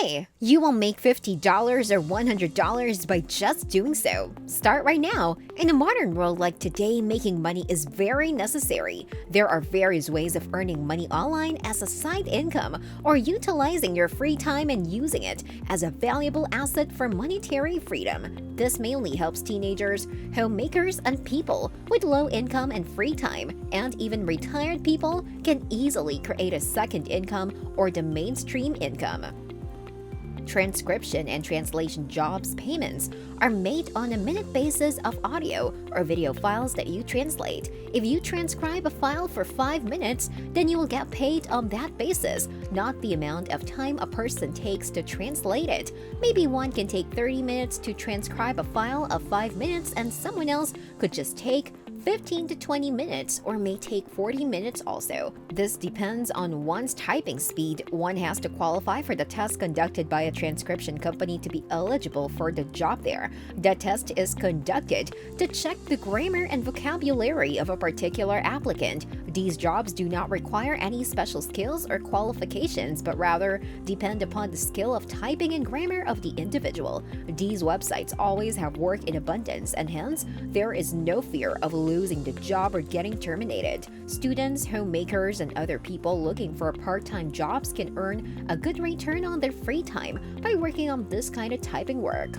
Hey, you will make $50 or $100 by just doing so. Start right now. In a modern world like today, making money is very necessary. There are various ways of earning money online as a side income or utilizing your free time and using it as a valuable asset for monetary freedom. This mainly helps teenagers, homemakers, and people with low income and free time, and even retired people can easily create a second income or the mainstream income. Transcription and translation jobs payments are made on a minute basis of audio or video files that you translate. If you transcribe a file for 5 minutes, then you will get paid on that basis, not the amount of time a person takes to translate it. Maybe one can take 30 minutes to transcribe a file of 5 minutes and someone else could just take 15 to 20 minutes or may take 40 minutes also. This depends on one's typing speed. One has to qualify for the test conducted by a transcription company to be eligible for the job there. The test is conducted to check the grammar and vocabulary of a particular applicant. These jobs do not require any special skills or qualifications, but rather depend upon the skill of typing and grammar of the individual. These websites always have work in abundance, and hence, there is no fear of losing the job or getting terminated. Students, homemakers, and other people looking for part-time jobs can earn a good return on their free time by working on this kind of typing work.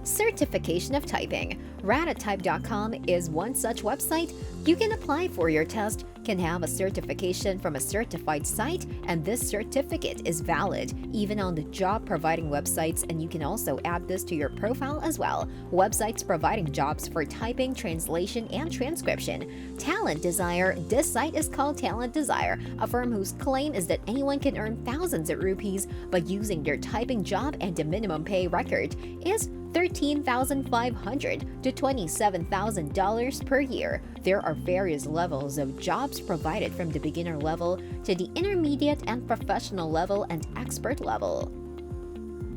Certification of typing. Ratatype.com is one such website. You can apply for your test, can have a certification from a certified site, and this certificate is valid even on the job providing websites, and you can also add this to your profile as well. Websites providing jobs for typing, translation, and transcription. Talent Desire. This site is called Talent Desire, a firm whose claim is that anyone can earn thousands of rupees by using their typing job, and the minimum pay record is $13,500 to $27,000 per year. There are various levels of jobs provided from the beginner level to the intermediate and professional level and expert level.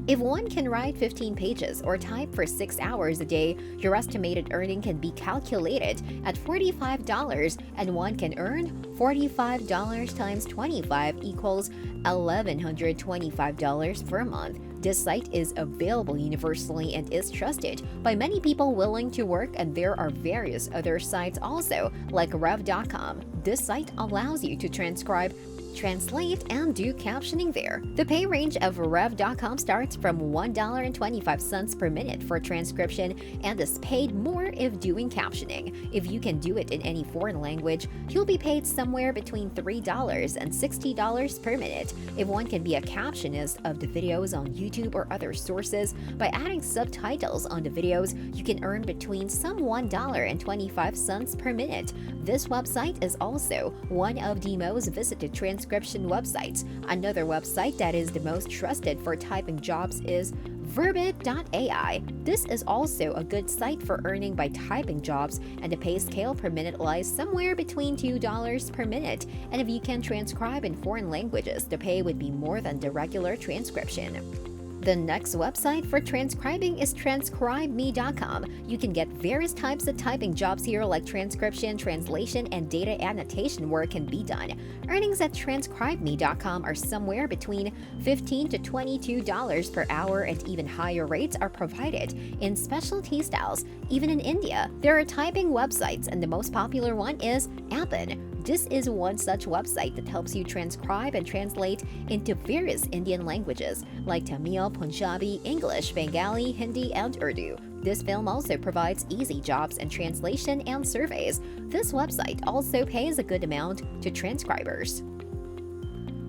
If one can write 15 pages or type for 6 hours a day, your estimated earning can be calculated at $45, and one can earn $45 times 25 equals $1,125 per month. This site is available universally and is trusted by many people willing to work, and there are various other sites also, like Rev.com. This site allows you to transcribe, translate, and do captioning there. The pay range of Rev.com starts from $1.25 per minute for transcription and is paid more if doing captioning. If you can do it in any foreign language, you'll be paid somewhere between $3 and $60 per minute. If one can be a captionist of the videos on YouTube or other sources by adding subtitles on the videos, you can earn between some $1.25 per minute. This website is also one of the most visited transcription websites. Another website that is the most trusted for typing jobs is Verbit.ai. This is also a good site for earning by typing jobs, and the pay scale per minute lies somewhere between $2 per minute. And if you can transcribe in foreign languages, the pay would be more than the regular transcription. The next website for transcribing is transcribeme.com. You can get various types of typing jobs here, like transcription, translation, and data annotation work can be done. Earnings at transcribeme.com are somewhere between $15 to $22 per hour, and even higher rates are provided in specialty styles. Even in India, there are typing websites, and the most popular one is Appen. This is one such website that helps you transcribe and translate into various Indian languages like Tamil, Punjabi, English, Bengali, Hindi, and Urdu. This film also provides easy jobs and translation and surveys. This website also pays a good amount to transcribers.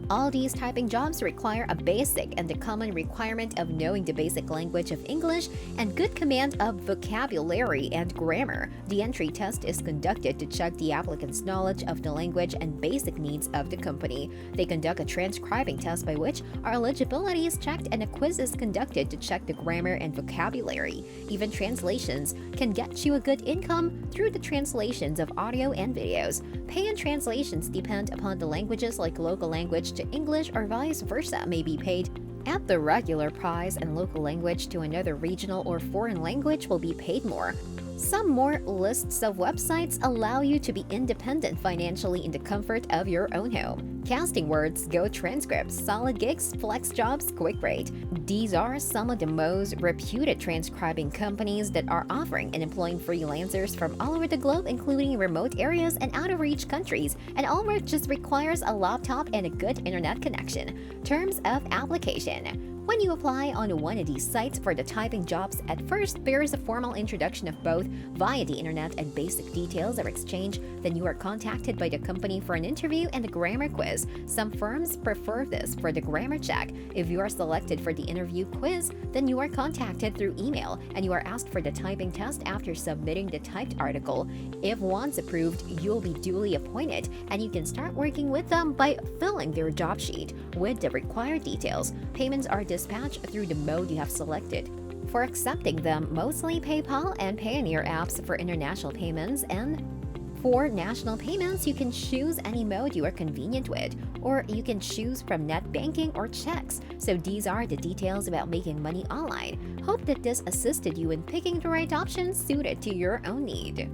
All these typing jobs require a basic and the common requirement of knowing the basic language of English and good command of vocabulary and grammar. The entry test is conducted to check the applicant's knowledge of the language and basic needs of the company. They conduct a transcribing test by which our eligibility is checked, and a quiz is conducted to check the grammar and vocabulary. Even translations can get you a good income through the translations of audio and videos. Pay and translations depend upon the languages, like local language to English or vice versa may be paid at the regular price, and local language to another regional or foreign language will be paid more. Some more lists of websites allow you to be independent financially in the comfort of your own home. Casting Words, Go Transcripts, Solid Gigs, FlexJobs, QuickRate. These are some of the most reputed transcribing companies that are offering and employing freelancers from all over the globe, including remote areas and out-of-reach countries. And all work just requires a laptop and a good internet connection. Terms of application. When you apply on one of these sites for the typing jobs, at first there is a formal introduction of both via the internet and basic details are exchanged. Then you are contacted by the company for an interview and a grammar quiz. Some firms prefer this for the grammar check. If you are selected for the interview quiz, then you are contacted through email and you are asked for the typing test after submitting the typed article. If once approved, you'll be duly appointed and you can start working with them by filling their job sheet with the required details. Payments are dispatched through the mode you have selected. For accepting them, mostly PayPal and Payoneer apps for international payments, and for national payments, you can choose any mode you are convenient with, or you can choose from net banking or checks. So these are the details about making money online. Hope that this assisted you in picking the right option suited to your own need.